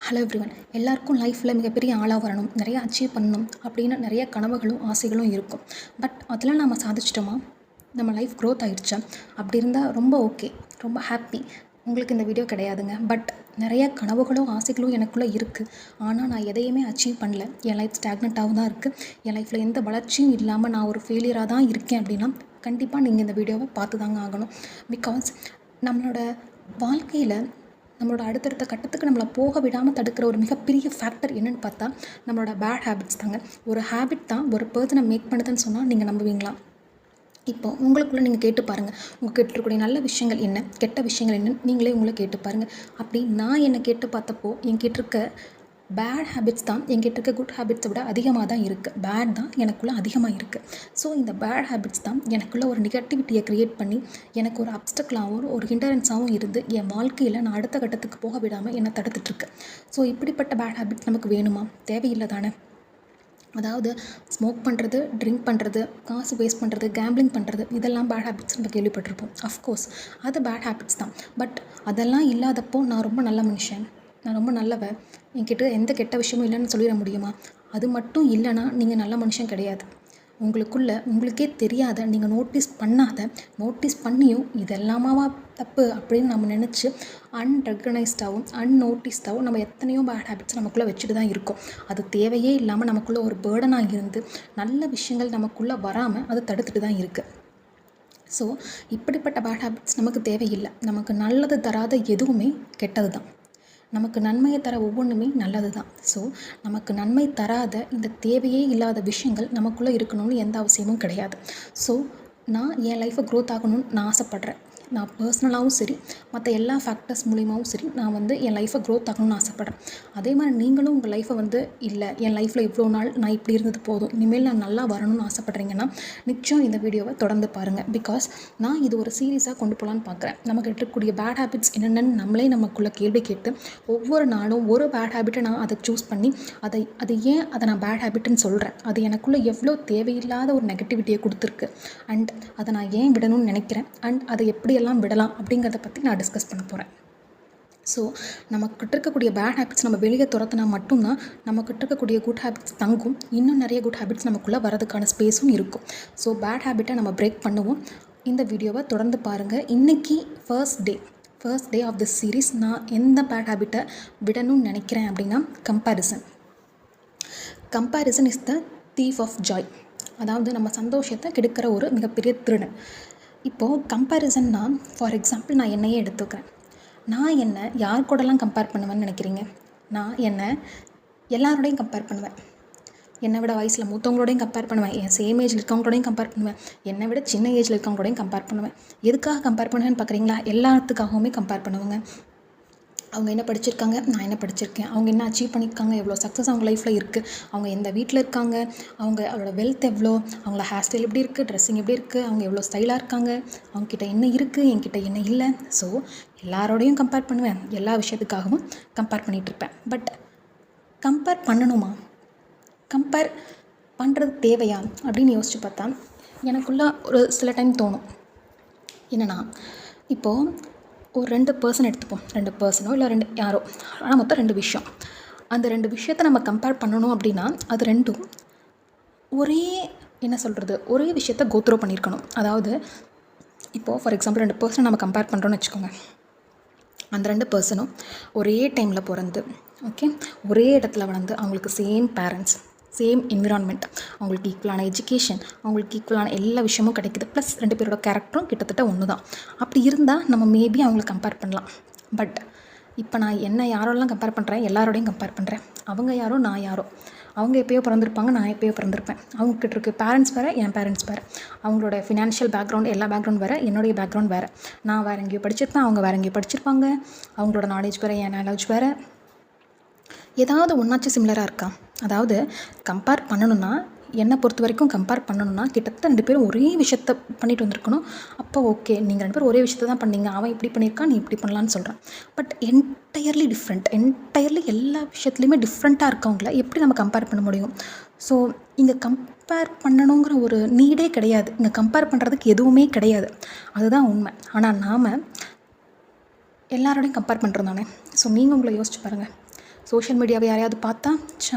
Hello everyone. எல்லாருக்கும் லைஃப்பில் மிகப்பெரிய ஆளாக வரணும், நிறைய அச்சீவ் பண்ணணும் அப்படின்னு நிறைய கனவுகளும் ஆசைகளும் இருக்கும். பட் அதெல்லாம் நம்ம சாதிச்சிட்டோமா? நம்ம லைஃப் க்ரோத் ஆகிடுச்சா? அப்படி இருந்தால் ரொம்ப ஓகே, ரொம்ப ஹாப்பி. உங்களுக்கு இந்த வீடியோ கிடையாதுங்க. பட் நிறைய கனவுகளும் ஆசைகளும் எனக்குள்ளே இருக்குது. ஆனால் நான் எதையுமே அச்சீவ் பண்ணல. என் லைஃப் ஸ்டாக்னட்டாகவும் தான் இருக்குது. என் லைஃப்பில் எந்த வளர்ச்சியும் இல்லாமல் நான் ஒரு ஃபெயிலியராக தான் இருக்கேன் அப்படின்னா கண்டிப்பாக நீங்கள் இந்த வீடியோவை பார்த்து தாங்க ஆகணும். பிகாஸ் நம்மளோட வாழ்க்கையில் நம்மளோட அடுத்தடுத்த கட்டத்துக்கு நம்மளை போக விடாமல் தடுக்கிற ஒரு மிகப்பெரிய ஃபேக்டர் என்னென்னு பார்த்தா நம்மளோட பேட் ஹேபிட்ஸ் தாங்க. ஒரு ஹேபிட் தான் ஒரு பர்சனை மேக் பண்ணுதுன்னு சொன்னால் நீங்கள் நம்புவீங்களா? இப்போ உங்களுக்குள்ளே நீங்கள் கேட்டு பாருங்கள், உங்கள் இருக்கக்கூடிய நல்ல விஷயங்கள் என்ன, கெட்ட விஷயங்கள் என்னன்னு நீங்களே உங்களை கேட்டு பாருங்கள். அப்படி நான் என்னை கேட்டு பார்த்தப்போ என்கிட்ட இருக்க பேட் ஹேபிட்ஸ் தான் என்கிட்ட இருக்க குட் ஹேபிட்ஸை விட அதிகமாக தான் இருக்குது. பேட் தான் எனக்குள்ளே அதிகமாக இருக்குது. ஸோ இந்த பேட் ஹேபிட்ஸ் தான் எனக்குள்ளே ஒரு நெகட்டிவிட்டியை க்ரியேட் பண்ணி எனக்கு ஒரு அப்டக்கலாகவும் ஒரு ஹிண்டரன்ஸாகவும் இருந்து என் வாழ்க்கையில் நான் அடுத்த கட்டத்துக்கு போக விடாமல் என்னை தடுத்துட்ருக்கு. ஸோ இப்படிப்பட்ட பேட் ஹேபிட்ஸ் நமக்கு வேணுமா? தேவையில்லை தானே. அதாவது ஸ்மோக் பண்ணுறது, ட்ரிங்க் பண்ணுறது, காசு வேஸ்ட் பண்ணுறது, கேம்பிளிங் பண்ணுறது, இதெல்லாம் பேட் ஹேபிட்ஸ் நம்ம கேள்விப்பட்டிருப்போம். அஃப்கோர்ஸ் அது பேட் ஹேபிட்ஸ் தான். பட் அதெல்லாம் இல்லாதப்போ நான் ரொம்ப நல்ல மனுஷன், நான் ரொம்ப நல்லவன், என்கிட்ட எந்த கெட்ட விஷயமும் இல்லைன்னு சொல்லிட முடியுமா? அது மட்டும் இல்லைன்னா நீங்கள் நல்ல மனுஷன் கிடையாது. உங்களுக்கே தெரியாத, நீங்கள் நோட்டீஸ் பண்ணியும் இதெல்லாமாவா தப்பு அப்படின்னு நம்ம நினச்சி அன்ரெகனைஸ்டாகவும் அன்னோட்டிஸ்டாகவும் நம்ம எத்தனையோ பேட் ஹேபிட்ஸ் நமக்குள்ளே வச்சுட்டு தான் இருக்கோம். அது தேவையே இல்லாமல் நமக்குள்ளே ஒரு பேர்டனாக இருந்து நல்ல விஷயங்கள் நமக்குள்ளே வராமல் அது தடுத்துட்டு தான் இருக்குது. ஸோ இப்படிப்பட்ட பேட் ஹேபிட்ஸ் நமக்கு தேவையில்லை. நமக்கு நல்லது தராத எதுவுமே கெட்டது தான். நமக்கு நன்மையை தர ஒவ்வொன்றுமே நல்லது தான். ஸோ நமக்கு நன்மை தராத இந்த தேவையே இல்லாத விஷயங்கள் நமக்குள்ளே இருக்கணும்னு எந்த அவசியமும் கிடையாது. ஸோ நான் என் லைஃப்பை க்ரோத் ஆகணும்னு நான் ஆசைப்பட்றேன். நான் பர்சனலாகவும் சரி, மற்ற எல்லா ஃபேக்டர்ஸ் மூலியமாகவும் சரி, நான் என் லைஃப்பை க்ரோத் ஆகணும்னு ஆசைப்பட்றேன். அதே மாதிரி நீங்களும் உங்கள் லைஃப்பை இல்லை என் லைஃப்பில் இவ்வளோ நாள் நான் இப்படி இருந்தது போதும், இனிமேல் நான் நல்லா வரணும்னு ஆசைப்பட்றீங்கன்னா நிச்சயம் இந்த வீடியோவை தொடர்ந்து பாருங்கள். பிகாஸ் நான் இது ஒரு சீரியஸாக கொண்டு போகலான்னு பார்க்குறேன். நமக்கு இருக்கக்கூடிய பேட் ஹேபிட்ஸ் என்னென்னு நம்மளே நமக்குள்ளே கேள்வி கேட்டு ஒவ்வொரு நாளும் ஒரு பேட் ஹேபிட்டை நான் அதை சூஸ் பண்ணி அதை ஏன் அதை நான் பேட் ஹேபிட்டுன்னு சொல்கிறேன், அது எனக்குள்ளே எவ்வளோ தேவையில்லாத ஒரு நெகட்டிவிட்டியை கொடுத்துருக்கு, அண்ட் அதை நான் ஏன் விடணும்னு நினைக்கிறேன், அண்ட் அதை எப்படி எல்லாம் விடலாம் அப்படிங்கிறத பற்றி நான் டிஸ்கஸ் பண்ண போகிறேன். ஸோ நமக்கிட்ட இருக்கக்கூடிய பேட் ஹேபிட்ஸ் நம்ம வெளியே துரத்துனா மட்டும்தான் நமக்கிட்ட இருக்கக்கூடிய குட் ஹேபிட்ஸ் தங்கும். இன்னும் நிறைய குட் ஹேபிட்ஸ் நமக்குள்ளே வரதுக்கான ஸ்பேஸும் இருக்கும். ஸோ பேட் ஹேபிட்டை நம்ம பிரேக் பண்ணுவோம். இந்த வீடியோவை தொடர்ந்து பாருங்கள். இன்றைக்கி first day of this series. நான் எந்த பேட் ஹேபிட்டை விடணும்னு நினைக்கிறேன் அப்படின்னா comparison is the thief of joy. அதாவது நம்ம சந்தோஷத்தை கெடுக்கிற ஒரு மிகப்பெரிய திருடன். இப்போது கம்பேரிசன்னா, ஃபார் எக்ஸாம்பிள் நான் என்னையே எடுத்துக்கிறேன். நான் என்னை யார் கூடலாம் கம்பேர் பண்ணுவேன்னு நினைக்கிறீங்க? நான் என்னை எல்லாரோடையும் கம்பேர் பண்ணுவேன். என்னை விட வயசில் மூத்தவங்களோடையும் கம்பேர் பண்ணுவேன், என் சேம் ஏஜில் இருக்கவங்களோடையும் கம்பேர் பண்ணுவேன், என்னை விட சின்ன ஏஜில் இருக்கவங்களோடையும் கம்பேர் பண்ணுவேன். எதுக்காக கம்பேர் பண்ணுவேன்னு பார்க்குறீங்களா? எல்லாத்துக்காகவுமே கம்பேர் பண்ணுவேங்க. அவங்க என்ன படிச்சிருக்காங்க, நான் என்ன படிச்சிருக்கேன், அவங்க என்ன அச்சீவ் பண்ணியிருக்காங்க, எவ்வளோ சக்ஸஸ் அவங்க லைஃப்பில் இருக்குது, அவங்க எந்த வீட்டில் இருக்காங்க, அவங்களோட வெல்த் எவ்வளோ, அவங்கள ஹேர் ஸ்டைல் எப்படி இருக்குது, ட்ரெஸ்ஸிங் எப்படி இருக்குது, அவங்க எவ்வளோ ஸ்டைலாக இருக்காங்க, அவங்கக்கிட்ட என்ன இருக்குது, என்கிட்ட என்ன இல்லை. ஸோ எல்லாரோடையும் கம்பேர் பண்ணுவேன், எல்லா விஷயத்துக்காகவும் கம்பேர் பண்ணிகிட்ருப்பேன். பட் கம்பேர் பண்ணணுமா? கம்பேர் பண்ணுறது தேவையா அப்படின்னு யோசித்து பார்த்தா எனக்குள்ளே ஒரு சில டைம் தோணும். என்னென்னா, இப்போது ஒரு 2 பர்சன் எடுத்துப்போம், 2 பர்சனோ இல்லை 2 யாரோ, ஆனால் மொத்தம் 2 விஷயம். அந்த 2 விஷயத்தை நம்ம கம்பேர் பண்ணணும் அப்படின்னா அது ரெண்டும் ஒரே விஷயத்தை கோத்ரோ பண்ணியிருக்கணும். அதாவது இப்போது ஃபார் எக்ஸாம்பிள் 2 பர்சனை நம்ம கம்பேர் பண்ணுறோன்னு வச்சுக்கோங்க. அந்த 2 பர்சனும் ஒரே டைமில் பிறந்து, ஓகே, ஒரே இடத்துல வளர்ந்து, அவங்களுக்கு சேம் பேரண்ட்ஸ், சேம் என்விரான்மெண்ட், அவங்களுக்கு ஈக்குவலான எஜுகேஷன், அவங்களுக்கு ஈக்குவலான எல்லா விஷயமும் கிடைக்குது, ப்ளஸ் 2 பேரோட கேரக்டரும் கிட்டத்தட்ட ஒன்று தான். அப்படி இருந்தால் நம்ம மேபி அவங்களை கம்பேர் பண்ணலாம். பட் இப்போ நான் என்ன யாரோலாம் கம்பேர் பண்ணுறேன், எல்லாரோடையும் கம்பேர் பண்ணுறேன். அவங்க யாரோ, நான் யாரோ. அவங்க எப்போயோ பிறந்திருப்பாங்க, நான் எப்போயோ பிறந்திருப்பேன். அவங்கக்கிட்ட இருக்க பேரண்ட்ஸ் வேறு, என் பேரண்ட்ஸ் வேறு, அவங்களோட ஃபினான்ஷியல் பேக்ரவுண்ட், எல்லா பேக்ரவுண்ட் வேறு, என்னுடைய பேக்ரவுண்ட் வேறு. நான் வேறு எங்கேயோ படிச்சிருப்பேன், அவங்க வேறு எங்கேயோ படிச்சிருப்பாங்க. அவங்களோட நாலேஜ் வேறு, என் நாலேஜ் வேறு. ஏதாவது ஒன்றாச்சும் சிமிலராக இருக்கா? அதாவது கம்பேர் பண்ணணுன்னா, என்னை பொறுத்த வரைக்கும் கம்பேர் பண்ணணுன்னா கிட்டத்தட்ட 2 பேரும் ஒரே விஷயத்த பண்ணிட்டு வந்திருக்கணும். அப்போ ஓகே, நீங்கள் 2 பேரும் ஒரே விஷயத்த தான் பண்ணீங்க, அவன் இப்படி பண்ணியிருக்கான், நீ இப்படி பண்ணலான்னு சொல்கிறேன். பட் என்டையர்லி எல்லா விஷயத்துலையுமே டிஃப்ரெண்ட்டாக இருக்கவங்கள எப்படி நம்ம கம்பேர் பண்ண முடியும்? ஸோ இங்கே கம்பேர் பண்ணணுங்கிற ஒரு நீடே கிடையாது. இங்கே கம்பேர் பண்ணுறதுக்கு எதுவுமே கிடையாது. அதுதான் உண்மை. ஆனால் நாம் எல்லாரோடையும் கம்பேர் பண்ணுறோம் தானே. ஸோ நீங்கள் உங்களை யோசிச்சு பாருங்கள். சோஷியல் மீடியாவை யாரையாவது பார்த்தா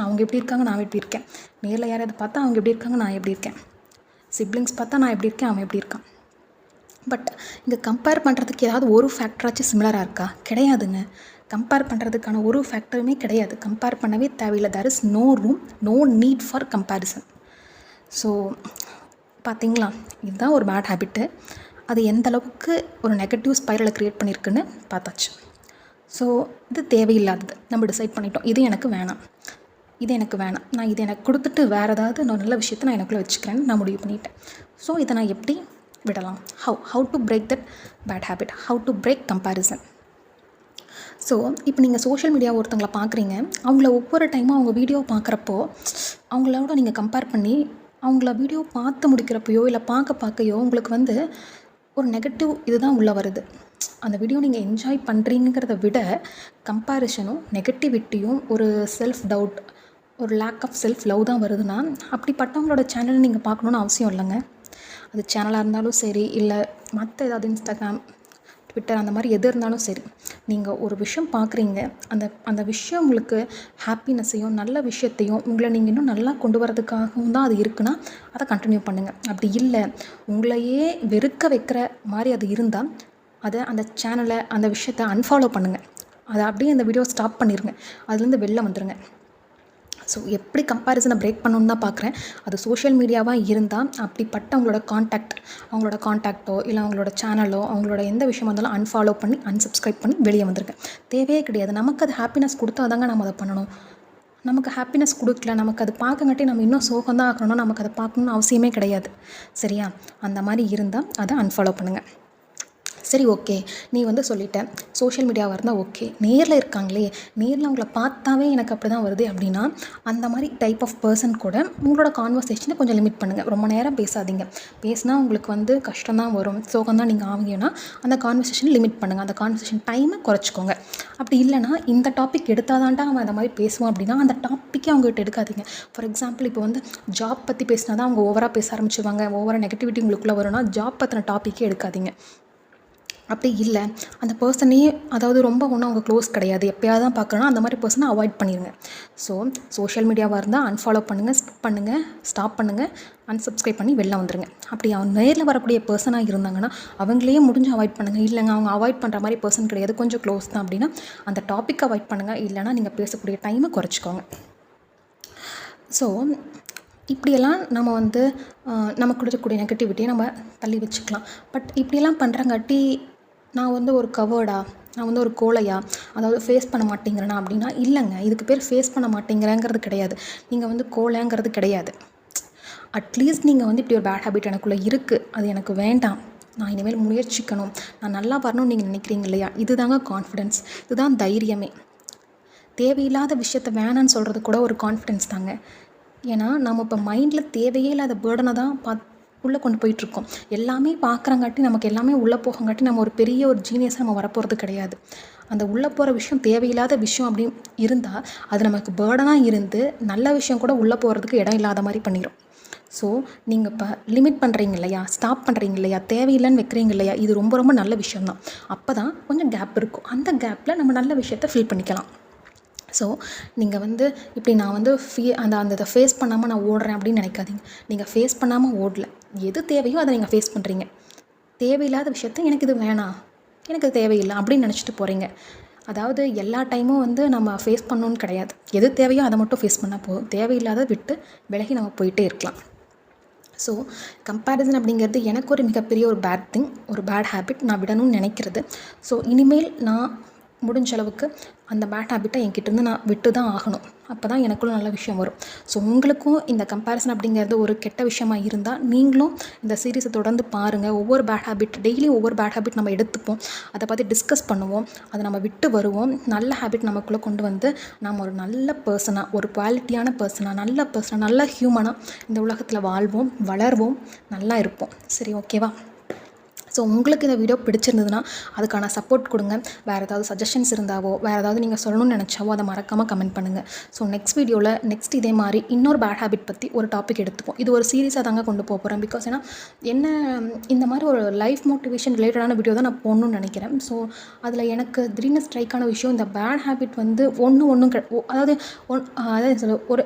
அவங்க எப்படி இருக்காங்க, நான் எப்படி இருக்கேன். நேரில் யாரையாவது பார்த்தா அவங்க எப்படி இருக்காங்க, நான் எப்படி இருக்கேன். சிப்ளிங்ஸ் பார்த்தா நான் எப்படி இருக்கேன், அவன் எப்படி இருக்கான். பட் இங்கே கம்பேர் பண்ணுறதுக்கு ஏதாவது ஒரு ஃபேக்டராச்சும் சிமிலராக இருக்கா? கிடையாதுங்க. கம்பேர் பண்ணுறதுக்கான ஒரு ஃபேக்டருமே கிடையாது. கம்பேர் பண்ணவே தேவையில்லை. There is no room, no need for comparison. So பார்த்தீங்களா, இதுதான் ஒரு பேட் ஹேபிட்டு. அது எந்த அளவுக்கு ஒரு நெகட்டிவ் ஸ்பைரலை க்ரியேட் பண்ணியிருக்குன்னு பார்த்தாச்சு. ஸோ இது தேவையில்லாதது. நம்ம டிசைட் பண்ணிட்டோம், இது எனக்கு வேணாம், இது எனக்கு வேணாம், நான் இது எனக்கு கொடுத்துட்டு வேறு ஏதாவது நல்ல விஷயத்தை நான் எனக்குள்ளே வச்சுக்கிறேன்னு நான் முடிவு பண்ணிட்டேன். ஸோ இதை நான் எப்படி விடலாம்? How to break that bad habit, how to break comparison. So இப்போ நீங்கள் சோஷியல் மீடியா ஒருத்தவங்களை பார்க்குறீங்க, அவங்கள ஒவ்வொரு டைமும் அவங்க வீடியோ பார்க்குறப்போ அவங்களோட நீங்கள் கம்பேர் பண்ணி அவங்கள வீடியோ பார்த்து முடிக்கிறப்பையோ இல்லை பார்க்கையோ உங்களுக்கு ஒரு நெகட்டிவ் இதுதான் உள்ளே வருது. அந்த வீடியோ நீங்கள் என்ஜாய் பண்ணுறீங்கிறத விட கம்பேரிசனும் நெகட்டிவிட்டியும் ஒரு செல்ஃப் டவுட், ஒரு லேக் ஆஃப் செல்ஃப் லவ் தான் வருதுன்னா அப்படிப்பட்டவங்களோட சேனல் நீங்கள் பார்க்கணுன்னு அவசியம் இல்லைங்க. அது சேனலாக இருந்தாலும் சரி, இல்லை மற்ற ஏதாவது இன்ஸ்டாகிராம், ட்விட்டர் அந்த மாதிரி எது இருந்தாலும் சரி, நீங்கள் ஒரு விஷயம் பார்க்குறீங்க, அந்த விஷயம் உங்களுக்கு ஹாப்பினஸையும் நல்ல விஷயத்தையும் உங்களை நீங்கள் இன்னும் நல்லா கொண்டு வரதுக்காகவும் தான் அது இருக்குன்னா அதை கண்டினியூ பண்ணுங்கள். அப்படி இல்லை உங்களையே வெறுக்க வைக்கிற மாதிரி அது இருந்தால் அந்த சேனலை, அந்த விஷயத்தை அன்ஃபாலோ பண்ணுங்கள். அதை அப்படியே அந்த வீடியோ ஸ்டாப் பண்ணிடுங்க, அதுலேருந்து வெளில வந்துடுங்க. ஸோ எப்படி கம்பேரிசனை பிரேக் பண்ணணுன்னு தான் பார்க்குறேன். அது சோஷியல் மீடியாவாக இருந்தால் அப்படிப்பட்ட அவங்களோட காண்டாக்டோ இல்லை அவங்களோட சேனலோ அவங்களோட எந்த விஷயமா இருந்தாலும் அன்ஃபாலோ பண்ணி அன்சப்ஸ்கிரைப் பண்ணி வெளியே வந்துருங்க. தேவையே கிடையாது. நமக்கு அது ஹாப்பினஸ் கொடுத்தா தாங்க நம்ம அதை பண்ணணும். நமக்கு ஹாப்பினஸ் கொடுக்கல, நமக்கு அது பார்க்கங்காட்டி நம்ம இன்னும் சோகம் தான் ஆக்கணும்னா நமக்கு அதை பார்க்கணுன்னு அவசியமே கிடையாது. சரியா? அந்த மாதிரி இருந்தால் அதை அன்ஃபாலோ பண்ணுங்கள். சரி, ஓகே, நீ சொல்லிட்ட சோஷியல் மீடியாவாக இருந்தால் ஓகே. நேரில் இருக்காங்களே, நேரில் அவங்கள பார்த்தாவே எனக்கு அப்படி தான் வருது அப்படின்னா அந்த மாதிரி டைப் ஆஃப் பர்சன் கூட உங்களோட கான்வர்சேஷனை கொஞ்சம் லிமிட் பண்ணுங்கள். ரொம்ப நேரம் பேசாதீங்க. பேசினா உங்களுக்கு கஷ்டம் தான் வரும், சோகம் தான் நீங்கள் ஆவீங்கன்னா அந்த கான்வர்சேஷனை லிமிட் பண்ணுங்கள். அந்த கான்வர்சேஷன் டைமை குறைச்சிக்கோங்க. அப்படி இல்லைனா இந்த டாபிக் எடுத்தாதான்டா அவன் அந்த மாதிரி பேசுவான் அப்படின்னா அந்த டாப்பிக்கே அவங்ககிட்ட எடுக்காதீங்க. ஃபார் எக்ஸாம்பிள், இப்போ ஜாப் பற்றி பேசினா தான் அவங்க ஓவராக பேச ஆரம்பிச்சுவாங்க, ஓவராக நெகட்டிவிட்டி உங்களுக்குள்ளே வரும்னா ஜாப் பற்றின டாப்பிக்கே எடுக்காதீங்க. அப்படி இல்லை, அந்த பர்சனையே ரொம்ப ஒன்றும் அவங்க க்ளோஸ் கிடையாது, எப்போயாவது தான் பார்க்குறோன்னா அந்த மாதிரி பர்சனை அவாய்ட் பண்ணிடுங்க. ஸோ சோஷியல் மீடியாவாக இருந்தால் அன்ஃபாலோ பண்ணுங்கள், ஸ்கிப் பண்ணுங்கள், ஸ்டாப் பண்ணுங்கள், அன்சப்ஸ்கிரைப் பண்ணி வெளில வந்துடுங்க. அப்படி அவங்க நேரில் வரக்கூடிய பர்சனாக இருந்தாங்கன்னா அவங்களையே முடிஞ்சு அவாய்ட் பண்ணுங்கள். இல்லைங்க அவங்க அவாய்ட் பண்ணுற மாதிரி பர்சன் கிடையாது, கொஞ்சம் க்ளோஸ் தான் அப்படின்னா அந்த டாப்பிக்கை அவாய்ட் பண்ணுங்கள். இல்லைனா நீங்கள் பேசக்கூடிய டைமை குறைச்சிக்கோங்க. ஸோ இப்படியெல்லாம் நம்ம நமக்கு இருக்கக்கூடிய நெகட்டிவிட்டியை நம்ம தள்ளி வச்சுக்கலாம். பட் இப்படியெல்லாம் பண்ணுறங்காட்டி நான் ஒரு கவர்டா, நான் ஒரு கோழையா, அதாவது ஃபேஸ் பண்ண மாட்டேங்கிறேனா அப்படின்னா இல்லைங்க. இதுக்கு பேர் ஃபேஸ் பண்ண மாட்டேங்கிறேங்கிறது கிடையாது, நீங்கள் கோழைங்கிறது கிடையாது. அட்லீஸ்ட் நீங்கள் இப்படி ஒரு பேட் ஹேபிட் எனக்குள்ளே இருக்குது, அது எனக்கு வேண்டாம், நான் இனிமேல் முயற்சிக்கணும், நான் நல்லா வரணும்னு நீங்கள் நினைக்கிறீங்க இல்லையா? இதுதாங்க கான்ஃபிடென்ஸ், இதுதான் தைரியமே. தேவையில்லாத விஷயத்த வேணான்னு சொல்கிறது கூட ஒரு கான்ஃபிடென்ஸ் தாங்க. ஏன்னா நம்ம இப்போ மைண்டில் தேவையே இல்லாத பேர்டனை தான் உள்ளே கொண்டு போயிட்டுருக்கோம். எல்லாமே பார்க்குறங்காட்டி நமக்கு எல்லாமே உள்ளே போகங்காட்டி நம்ம ஒரு பெரிய ஒரு ஜீனியஸாக நம்ம வரப்போகிறது கிடையாது. அந்த உள்ளே போகிற விஷயம் தேவையில்லாத விஷயம் அப்படின்னு இருந்தால் அது நமக்கு பேர்டனாக இருந்து நல்ல விஷயம் கூட உள்ளே போகிறதுக்கு இடம் இல்லாத மாதிரி பண்ணிடும். ஸோ நீங்கள் இப்போ லிமிட் பண்ணுறீங்க இல்லையா, ஸ்டாப் பண்ணுறீங்க இல்லையா, தேவையில்லைன்னு வைக்கிறீங்க இல்லையா, இது ரொம்ப ரொம்ப நல்ல விஷயம்தான். அப்போ தான் கொஞ்சம் கேப் இருக்கும், அந்த கேப்பில் நம்ம நல்ல விஷயத்தை ஃபில் பண்ணிக்கலாம். ஸோ நீங்கள் இப்படி நான் அந்த ஃபேஸ் பண்ணாமல் நான் ஓடுறேன் அப்படின்னு நினைக்காதீங்க. நீங்கள் ஃபேஸ் பண்ணாமல் ஓடல, எது தேவையோ அதை நீங்கள் ஃபேஸ் பண்ணுறீங்க. தேவையில்லாத விஷயத்த எனக்கு இது வேணாம், எனக்கு இது தேவையில்லை அப்படின்னு நினச்சிட்டு போகிறீங்க. அதாவது எல்லா டைமும் நம்ம ஃபேஸ் பண்ணணுன்னு கிடையாது. எது தேவையோ அதை மட்டும் ஃபேஸ் பண்ணால் போதும், தேவையில்லாத விட்டு விலகி நம்ம போயிட்டே இருக்கலாம். ஸோ கம்பேரிசன் அப்படிங்கிறது எனக்கு ஒரு மிகப்பெரிய ஒரு பேட் திங், ஒரு பேட் ஹேபிட், நான் விடணும்னு நினைக்கிறது. ஸோ இனிமேல் நான் முடிஞ்ச அளவுக்கு அந்த பேட் ஹேபிட்டை என்கிட்டேருந்து நான் விட்டு தான் ஆகணும். அப்போ தான் எனக்குள்ள நல்ல விஷயம் வரும். ஸோ உங்களுக்கும் இந்த கம்பேரிசன் அப்படிங்கிறது ஒரு கெட்ட விஷயமாக இருந்தால் நீங்களும் இந்த சீரீஸை தொடர்ந்து பாருங்கள். ஒவ்வொரு பேட் ஹேபிட், டெய்லியும் ஒவ்வொரு பேட் ஹேபிட் நம்ம எடுத்துப்போம், அதை பற்றி டிஸ்கஸ் பண்ணுவோம், அதை நம்ம விட்டு வருவோம். நல்ல ஹேபிட் நமக்குள்ளே கொண்டு நம்ம ஒரு நல்ல பர்சனாக, ஒரு குவாலிட்டியான பர்சனாக, நல்ல ஹியூமனாக இந்த உலகத்தில் வாழ்வோம், வளர்வோம், நல்லா இருப்போம். சரி, ஓகேவா? ஸோ உங்களுக்கு இந்த வீடியோ பிடிச்சிருந்ததுன்னா அதுக்கான சப்போர்ட் கொடுங்க. வேறு ஏதாவது சஜஷன்ஸ் இருந்தாவோ, வேறு ஏதாவது நீங்கள் சொல்லணும்னு நினச்சாவோ அதை மறக்காமல் கமெண்ட் பண்ணுங்கள். ஸோ நெக்ஸ்ட் வீடியோவில் நெக்ஸ்ட் இதே மாதிரி இன்னொரு பேட் ஹேபிட் பற்றி ஒரு டாபிக் எடுத்துப்போம். இது ஒரு சீரியஸாக தாங்க கொண்டு போகிறேன். பிகாஸ் ஏன்னா என்ன இந்த மாதிரி ஒரு லைஃப் மோட்டிவேஷன் ரிலேட்டடான வீடியோ தான் நான் போடணும்னு நினைக்கிறேன். ஸோ அதில் எனக்கு திடீர்னு ஸ்ட்ரைக்கான விஷயம், இந்த பேட் ஹேபிட் வந்து அதாவது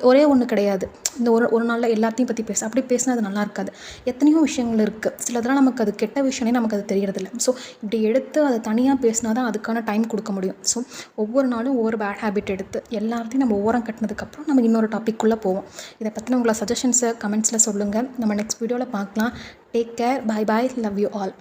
ஒரே ஒன்று கிடையாது. இந்த ஒரு நாளில் எல்லாத்தையும் பற்றி அப்படி பேசினா அது நல்லா இருக்காது. எத்தனையோ விஷயங்கள் இருக்குது. சிலதெல்லாம் நமக்கு அது கெட்ட விஷயமே நமக்கு அது தெரியறதில்ல. ஸோ இப்படி எடுத்து அதை தனியாக பேசினா தான் அதுக்கான டைம் கொடுக்க முடியும். ஸோ ஒவ்வொரு நாளும் ஒவ்வொரு பேட் ஹேபிட் எடுத்து எல்லாத்தையும் நம்ம ஓரம் கட்டினதுக்கப்புறம் நம்ம இன்னொரு டாப்பிக்குள்ளே போவோம். இதை பற்றின உங்களை சஜஷன்ஸை கமெண்ட்ஸில் சொல்லுங்கள். நம்ம நெக்ஸ்ட் வீடியோவில் பார்க்கலாம். Take care. Bye bye. Love you all.